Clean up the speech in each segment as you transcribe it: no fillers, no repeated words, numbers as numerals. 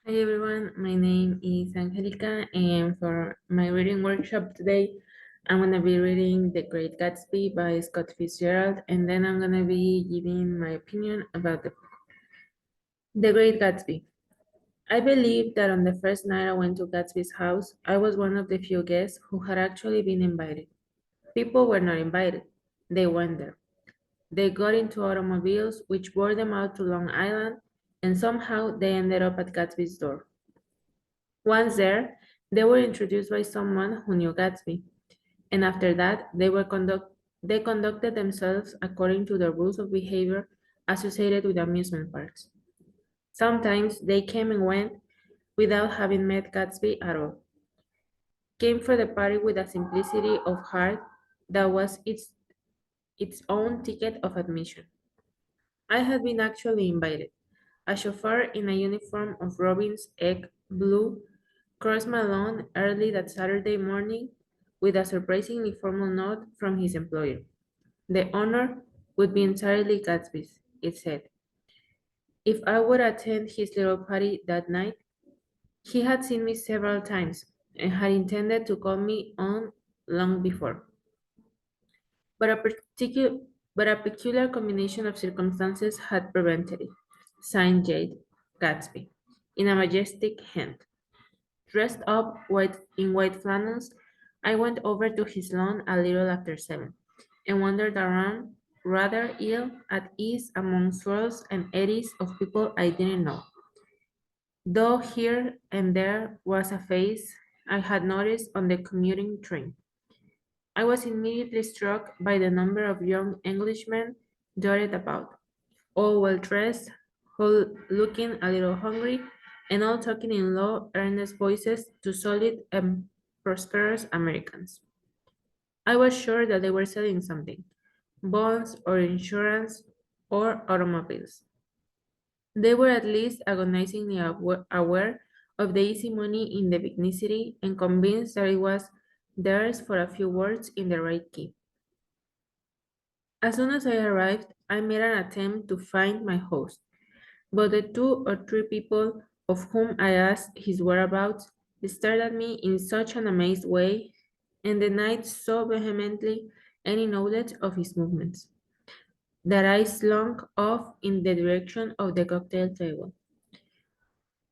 Hi everyone, my name is Angelica, and for my reading workshop today, I'm going to be reading The Great Gatsby by Scott Fitzgerald, and then I'm going to be giving my opinion about The Great Gatsby. I believe that on the first night I went to Gatsby's house, I was one of the few guests who had actually been invited. People were not invited, they went there. They got into automobiles which bore them out to Long Island, and somehow they ended up at Gatsby's door. Once there, they were introduced by someone who knew Gatsby, and after that, they conducted themselves according to the rules of behavior associated with amusement parks. Sometimes they came and went without having met Gatsby at all, came for the party with a simplicity of heart that was its own ticket of admission. I had been actually invited. A chauffeur in a uniform of Robin's egg blue crossed my lawn early that Saturday morning with a surprisingly formal note from his employer. The honor would be entirely Gatsby's, it said. If I would attend his little party that night, he had seen me several times and had intended to call me on long before. But a particular but a peculiar combination of circumstances had prevented it. Signed Jade Gatsby, in a majestic hand. Dressed up in white flannels, I went over to his lawn a little after 7 and wandered around rather ill at ease among swirls and eddies of people I didn't know. Though here and there was a face I had noticed on the commuting train. I was immediately struck by the number of young Englishmen dotted about, all well dressed, all looking a little hungry, and all talking in low, earnest voices to solid and prosperous Americans. I was sure that they were selling something, bonds or insurance or automobiles. They were at least agonizingly aware of the easy money in the big city and convinced that it was theirs for a few words in the right key. As soon as I arrived, I made an attempt to find my host, but the two or three people of whom I asked his whereabouts stared at me in such an amazed way and denied so vehemently any knowledge of his movements that I slunk off in the direction of the cocktail table,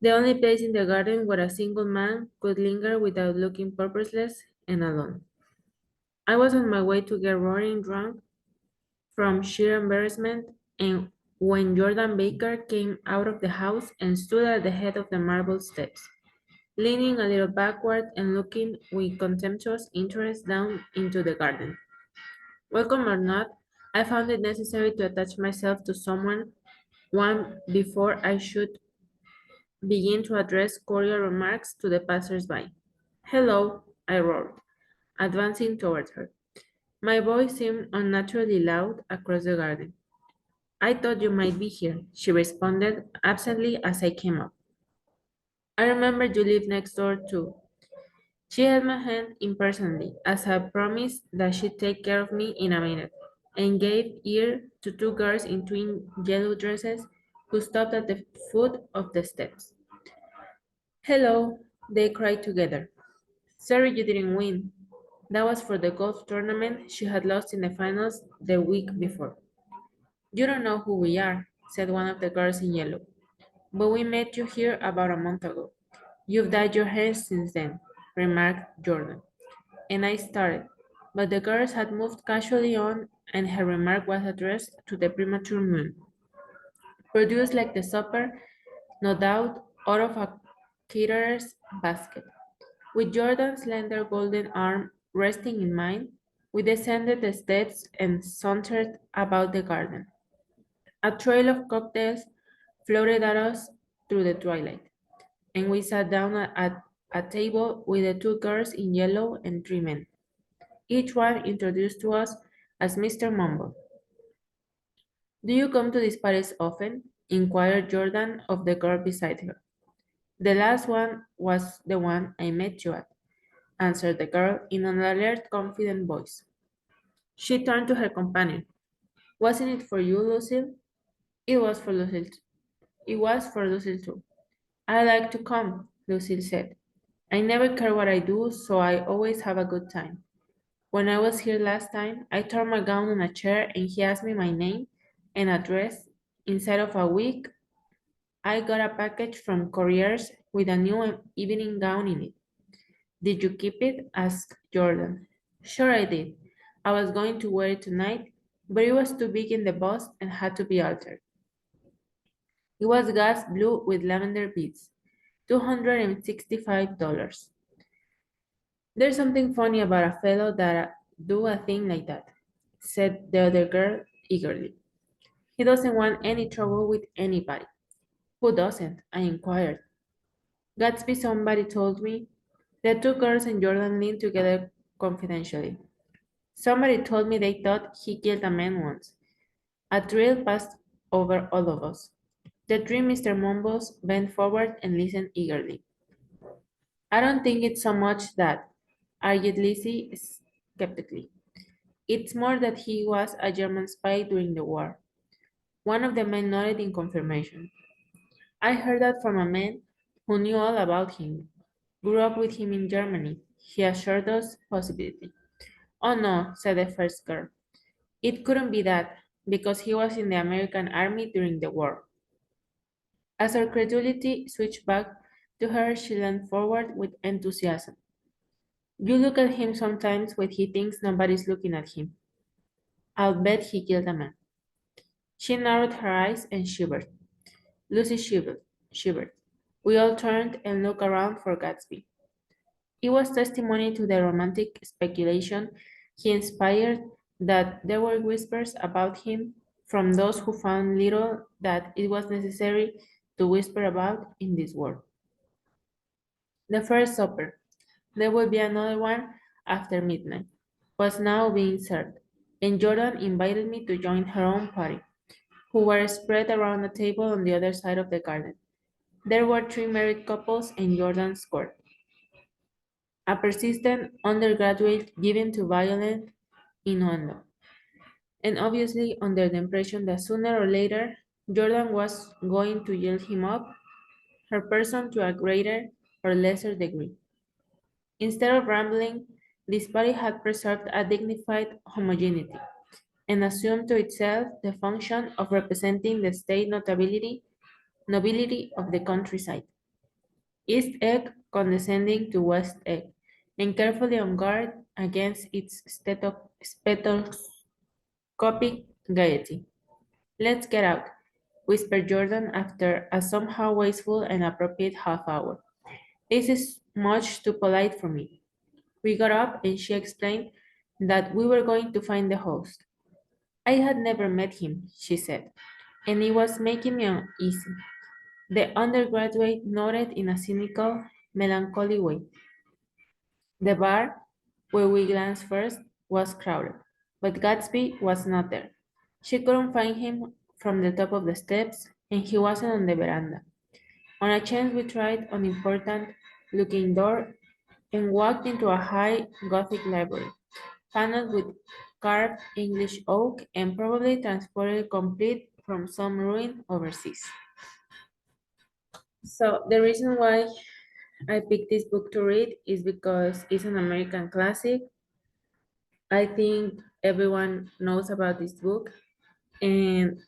the only place in the garden where a single man could linger without looking purposeless and alone. I was on my way to get roaring drunk from sheer embarrassment, and when Jordan Baker came out of the house and stood at the head of the marble steps, leaning a little backward and looking with contemptuous interest down into the garden. Welcome or not, I found it necessary to attach myself to someone one before I should begin to address cordial remarks to the passers-by. Hello, I roared, advancing toward her. My voice seemed unnaturally loud across the garden. I thought you might be here, she responded absently as I came up. I remember you live next door too. She held my hand impersonally, as I promised that she'd take care of me in a minute, and gave ear to two girls in twin yellow dresses who stopped at the foot of the steps. Hello, they cried together. Sorry you didn't win. That was for the golf tournament she had lost in the finals the week before. You don't know who we are, said one of the girls in yellow, but we met you here about a month ago. You've dyed your hair since then, remarked Jordan. And I started, but the girls had moved casually on, and her remark was addressed to the premature moon, produced like the supper, no doubt, out of a caterer's basket. With Jordan's slender golden arm resting in mine, we descended the steps and sauntered about the garden. A trail of cocktails floated at us through the twilight, and we sat down at a table with the two girls in yellow and three men, each one introduced to us as Mr. Mumble. Do you come to these parties often? Inquired Jordan of the girl beside her. The last one was the one I met you at, answered the girl in an alert, confident voice. She turned to her companion. Wasn't it for you, Lucille? It was for Lucille. It was for Lucille too. I like to come, Lucille said. I never care what I do, so I always have a good time. When I was here last time, I tore my gown on a chair and he asked me my name and address. Inside of a week, I got a package from Couriers with a new evening gown in it. Did you keep it? Asked Jordan. Sure, I did. I was going to wear it tonight, but it was too big in the bust and had to be altered. It was gas blue with lavender beads. $265. There's something funny about a fellow that do a thing like that, said the other girl eagerly. He doesn't want any trouble with anybody. Who doesn't? I inquired. Gatsby, somebody told me. The two girls and Jordan leaned together confidentially. Somebody told me they thought he killed a man once. A thrill passed over all of us. The three Mr. Mumbles bent forward and listened eagerly. I don't think it's so much that, argued Lizzie skeptically. It's more that he was a German spy during the war. One of the men nodded in confirmation. I heard that from a man who knew all about him, grew up with him in Germany. He assured us possibility. Oh no, said the first girl. It couldn't be that, because he was in the American army during the war. As her credulity switched back to her, she leaned forward with enthusiasm. You look at him sometimes when he thinks nobody's looking at him. I'll bet he killed a man. She narrowed her eyes and shivered. Lucy shivered. We all turned and looked around for Gatsby. It was testimony to the romantic speculation he inspired that there were whispers about him from those who found little that it was necessary to whisper about in this world. The first supper, there will be another one after midnight, was now being served, and Jordan invited me to join her own party, who were spread around a table on the other side of the garden. There were three married couples and Jordan's court, a persistent undergraduate given to violent innuendo, and obviously under the impression that sooner or later Jordan was going to yield him up, her person to a greater or lesser degree. Instead of rambling, this party had preserved a dignified homogeneity and assumed to itself the function of representing the state nobility of the countryside. East Egg condescending to West Egg, and carefully on guard against its spectroscopic gaiety. Let's get out, whispered Jordan after a somehow wasteful and appropriate half hour. This is much too polite for me. We got up and she explained that we were going to find the host. I had never met him, she said, and it was making me uneasy. The undergraduate nodded in a cynical, melancholy way. The bar, where we glanced first, was crowded, but Gatsby was not there. She couldn't find him from the top of the steps, and he wasn't on the veranda. On a chance, we tried an important looking door and walked into a high Gothic library, paneled with carved English oak and probably transported complete from some ruin overseas. So the reason why I picked this book to read is because it's an American classic. I think everyone knows about this book, and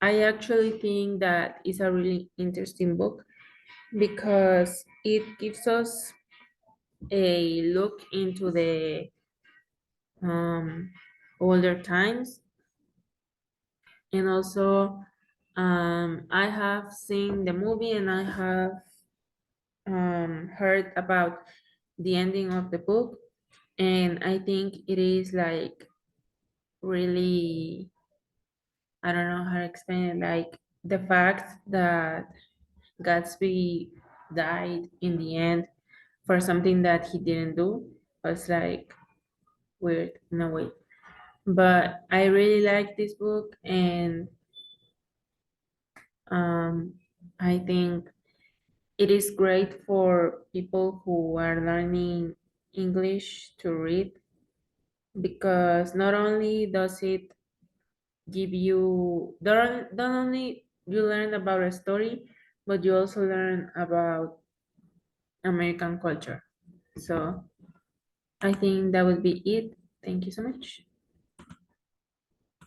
I actually think that it's a really interesting book because it gives us a look into the um, older times, and also I have seen the movie and I have heard about the ending of the book, and I think it is like really, I don't know how to explain it, like the fact that Gatsby died in the end for something that he didn't do was like weird in a way. But I really like this book, and um, I think it is great for people who are learning English to read because not only does it give you, not only you learn about a story, but you also learn about American culture. So I think that would be it. Thank you so much.